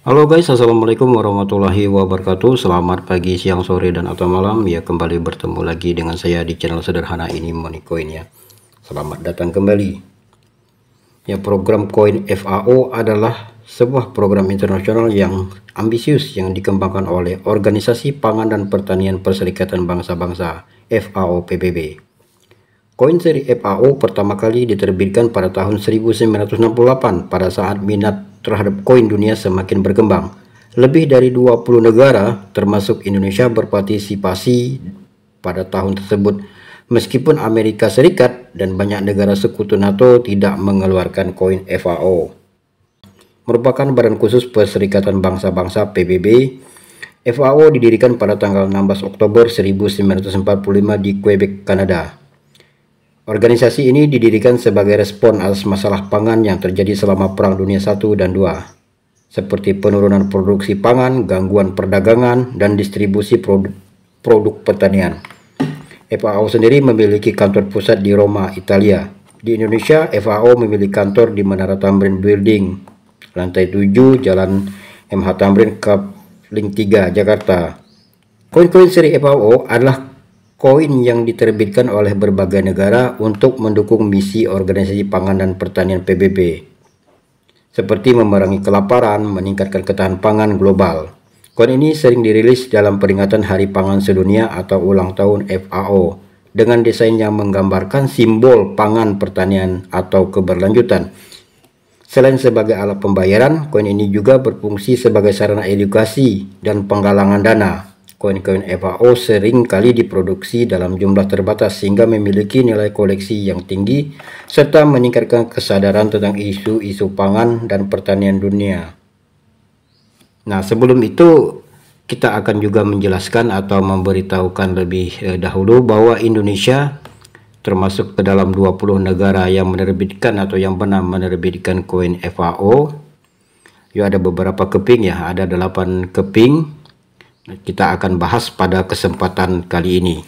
Halo guys, assalamualaikum warahmatullahi wabarakatuh. Selamat pagi, siang, sore, dan atau malam. Ya, kembali bertemu lagi dengan saya di channel sederhana ini, Money Coin ya. Selamat datang kembali. Ya, program Coin FAO adalah sebuah program internasional yang ambisius yang dikembangkan oleh Organisasi Pangan dan Pertanian Perserikatan Bangsa-Bangsa FAO PBB. Koin seri FAO pertama kali diterbitkan pada tahun 1968 pada saat minat terhadap koin dunia semakin berkembang. Lebih dari 20 negara termasuk Indonesia berpartisipasi pada tahun tersebut, meskipun Amerika Serikat dan banyak negara sekutu NATO tidak mengeluarkan koin FAO. Merupakan badan khusus Perserikatan Bangsa-Bangsa PBB, FAO didirikan pada tanggal 16 Oktober 1945 di Quebec, Kanada. Organisasi ini didirikan sebagai respon atas masalah pangan yang terjadi selama Perang Dunia I dan II, seperti penurunan produksi pangan, gangguan perdagangan, dan distribusi produk pertanian. FAO sendiri memiliki kantor pusat di Roma, Italia. Di Indonesia, FAO memiliki kantor di Menara Tamrin Building, lantai 7, Jalan MH Tamrin, Kapling 3, Jakarta. Koin-koin seri FAO adalah koin yang diterbitkan oleh berbagai negara untuk mendukung misi Organisasi Pangan dan Pertanian PBB, seperti memerangi kelaparan, meningkatkan ketahanan pangan global. Koin ini sering dirilis dalam peringatan Hari Pangan Sedunia atau ulang tahun FAO, dengan desain yang menggambarkan simbol pangan, pertanian, atau keberlanjutan. Selain sebagai alat pembayaran, koin ini juga berfungsi sebagai sarana edukasi dan penggalangan dana. Koin-koin FAO sering kali diproduksi dalam jumlah terbatas sehingga memiliki nilai koleksi yang tinggi serta meningkatkan kesadaran tentang isu-isu pangan dan pertanian dunia. Nah, sebelum itu kita akan juga menjelaskan atau memberitahukan lebih dahulu bahwa Indonesia termasuk ke dalam 20 negara yang menerbitkan atau yang pernah menerbitkan koin FAO. Ya, ada beberapa keping ya, ada 8 keping. Kita akan bahas pada kesempatan kali ini.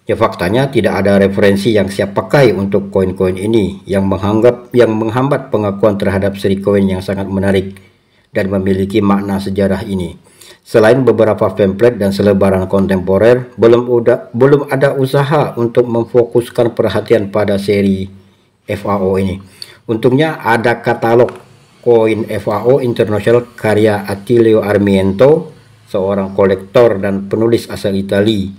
Ya, faktanya tidak ada referensi yang siap pakai untuk koin-koin ini yang menghambat pengakuan terhadap seri koin yang sangat menarik dan memiliki makna sejarah ini. Selain beberapa pamflet dan selebaran kontemporer, belum ada usaha untuk memfokuskan perhatian pada seri FAO ini. Untungnya ada katalog koin FAO Internasional karya Attilio Armiento, seorang kolektor dan penulis asal Italia,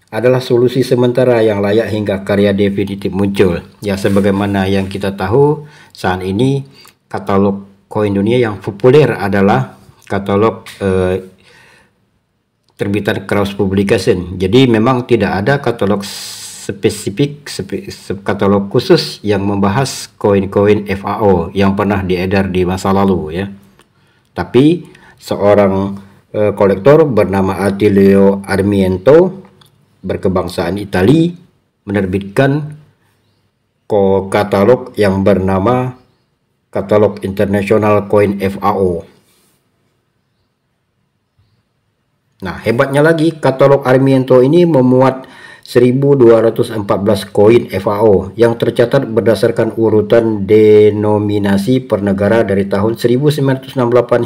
adalah solusi sementara yang layak hingga karya definitif muncul. Ya, sebagaimana yang kita tahu saat ini katalog koin dunia yang populer adalah katalog terbitan Kraus Publication. Jadi memang tidak ada katalog spesifik, katalog khusus yang membahas koin-koin FAO yang pernah diedar di masa lalu ya. Tapi seorang kolektor bernama Attilio Armiento berkebangsaan Italia menerbitkan katalog yang bernama Katalog Internasional Koin FAO. Nah, hebatnya lagi, katalog Armiento ini memuat 1214 koin FAO yang tercatat berdasarkan urutan denominasi per negara dari tahun 1968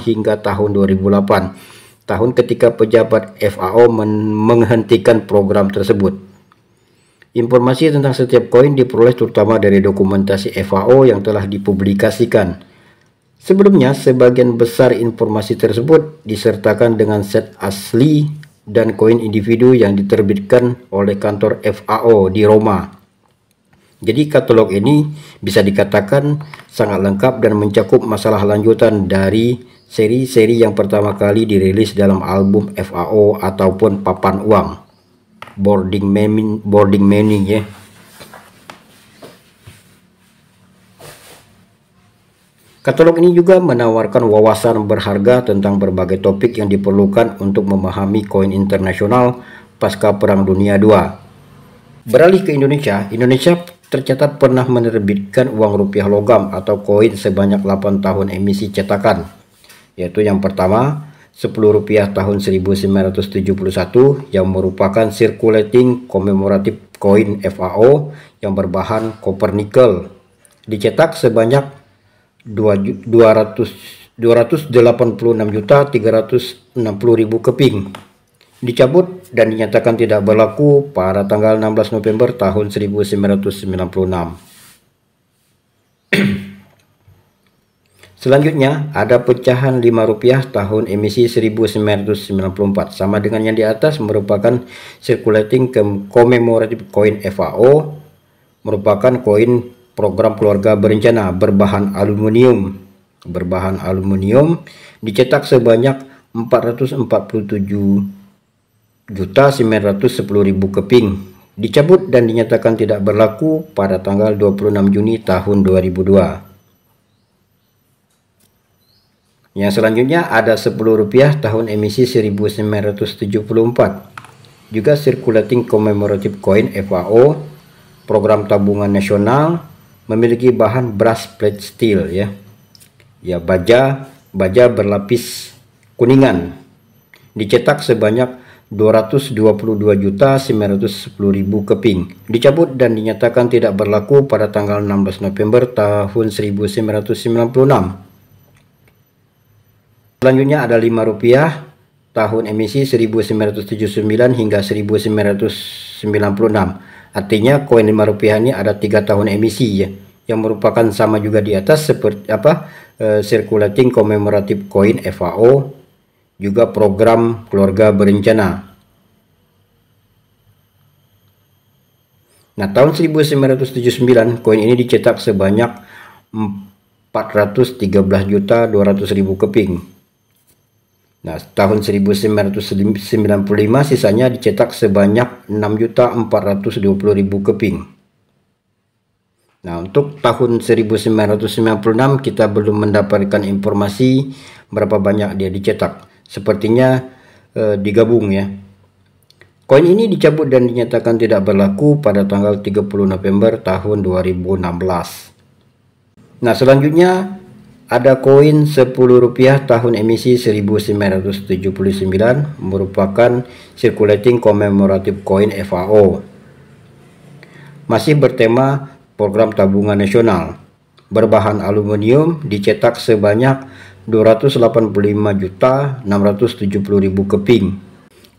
hingga tahun 2008. Tahun ketika pejabat FAO menghentikan program tersebut. Informasi tentang setiap koin diperoleh terutama dari dokumentasi FAO yang telah dipublikasikan. Sebelumnya, sebagian besar informasi tersebut disertakan dengan set asli dan koin individu yang diterbitkan oleh kantor FAO di Roma. Jadi katalog ini bisa dikatakan sangat lengkap dan mencakup masalah lanjutan dari seri-seri yang pertama kali dirilis dalam album FAO ataupun papan uang, boarding money ya. Katalog ini juga menawarkan wawasan berharga tentang berbagai topik yang diperlukan untuk memahami koin internasional pasca Perang Dunia II. Beralih ke Indonesia, Indonesia tercatat pernah menerbitkan uang rupiah logam atau koin sebanyak 8 tahun emisi cetakan, yaitu yang pertama Rp10 tahun 1971 yang merupakan circulating commemorative coin FAO yang berbahan koper nikel, dicetak sebanyak 200 286.360.000 keping. Dicabut dan dinyatakan tidak berlaku pada tanggal 16 November tahun 1996. Selanjutnya ada pecahan Rp5 tahun emisi 1994, sama dengan yang di atas, merupakan circulating commemorative coin FAO, merupakan koin program keluarga berencana berbahan aluminium. Dicetak sebanyak 447.910.000 keping. Dicabut dan dinyatakan tidak berlaku pada tanggal 26 Juni tahun 2002. Yang selanjutnya ada Rp10 tahun emisi 1974, juga circulating commemorative coin FAO, program tabungan nasional, memiliki bahan brush plate steel baja berlapis kuningan. Dicetak sebanyak 222.910.000 keping. Dicabut dan dinyatakan tidak berlaku pada tanggal 16 November tahun 1996. Selanjutnya ada Rp5 tahun emisi 1979 hingga 1996. Artinya koin Rp5 ini ada 3 tahun emisi yang merupakan sama juga di atas seperti circulating commemorative coin FAO, juga program keluarga berencana. Nah, tahun 1979 koin ini dicetak sebanyak 413.200.000 keping. Nah, tahun 1995 sisanya dicetak sebanyak 6.420.000 keping. Nah, untuk tahun 1996 kita belum mendapatkan informasi berapa banyak dia dicetak. Sepertinya digabung ya. Koin ini dicabut dan dinyatakan tidak berlaku pada tanggal 30 November tahun 2016. Nah, selanjutnya ada koin Rp10 tahun emisi 1979, merupakan circulating commemorative coin FAO. Masih bertema program tabungan nasional, berbahan aluminium, dicetak sebanyak 285.670.000 keping.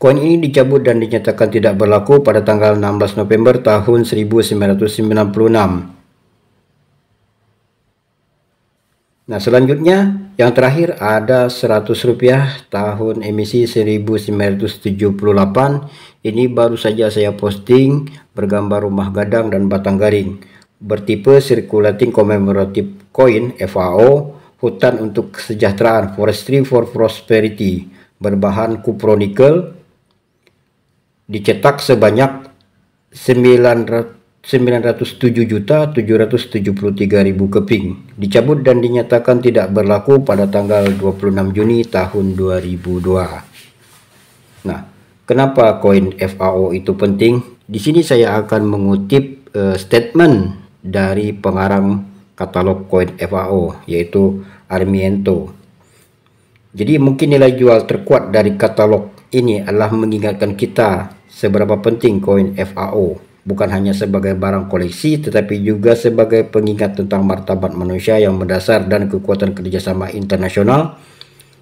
Koin ini dicabut dan dinyatakan tidak berlaku pada tanggal 16 November tahun 1996. Nah, selanjutnya yang terakhir ada Rp100 tahun emisi 1978. Ini baru saja saya posting, bergambar rumah gadang dan batang garing, bertipe circulating commemorative coin FAO, hutan untuk kesejahteraan, forestry for prosperity, berbahan kupronikel, dicetak sebanyak 907.773.000 keping. Dicabut dan dinyatakan tidak berlaku pada tanggal 26 Juni tahun 2002. Nah, kenapa koin FAO itu penting? Di sini saya akan mengutip statement dari pengarang katalog koin FAO, yaitu Armiento. Jadi mungkin nilai jual terkuat dari katalog ini adalah mengingatkan kita seberapa penting koin FAO, bukan hanya sebagai barang koleksi, tetapi juga sebagai pengingat tentang martabat manusia yang mendasar dan kekuatan kerjasama internasional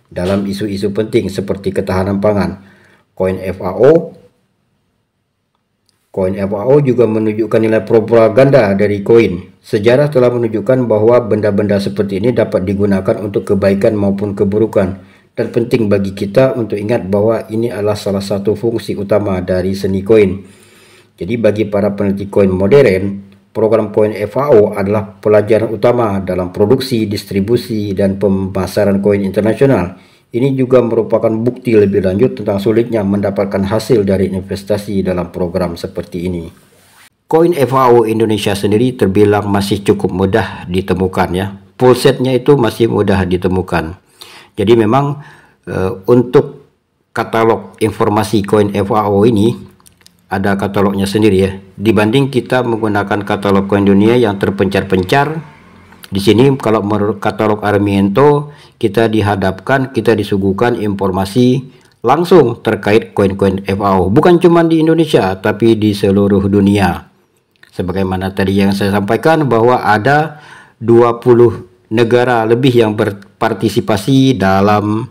dalam isu-isu penting seperti ketahanan pangan. Koin FAO juga menunjukkan nilai propaganda dari koin. Sejarah telah menunjukkan bahwa benda-benda seperti ini dapat digunakan untuk kebaikan maupun keburukan, dan penting bagi kita untuk ingat bahwa ini adalah salah satu fungsi utama dari seni koin. Jadi bagi para peneliti koin modern, program koin FAO adalah pelajaran utama dalam produksi, distribusi, dan pemasaran koin internasional. Ini juga merupakan bukti lebih lanjut tentang sulitnya mendapatkan hasil dari investasi dalam program seperti ini. Koin FAO Indonesia sendiri terbilang masih cukup mudah ditemukan ya. Full setnya itu masih mudah ditemukan. Jadi memang untuk katalog informasi koin FAO ini ada katalognya sendiri ya. Dibanding kita menggunakan katalog koin dunia yang terpencar-pencar, di sini kalau menurut katalog Armiento kita disuguhkan informasi langsung terkait koin-koin FAO, bukan cuma di Indonesia tapi di seluruh dunia. Sebagaimana tadi yang saya sampaikan bahwa ada 20 negara lebih yang berpartisipasi dalam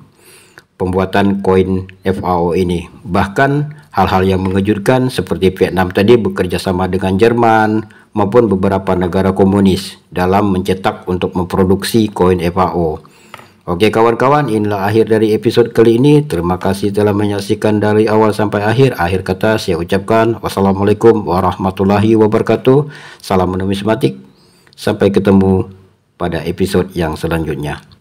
pembuatan koin FAO ini. Bahkan hal-hal yang mengejutkan seperti Vietnam tadi bekerja sama dengan Jerman maupun beberapa negara komunis dalam mencetak untuk memproduksi koin FAO. Oke kawan-kawan, inilah akhir dari episode kali ini. Terima kasih telah menyaksikan dari awal sampai akhir. Akhir kata saya ucapkan wassalamualaikum warahmatullahi wabarakatuh. Salam numismatik. Sampai ketemu pada episode yang selanjutnya.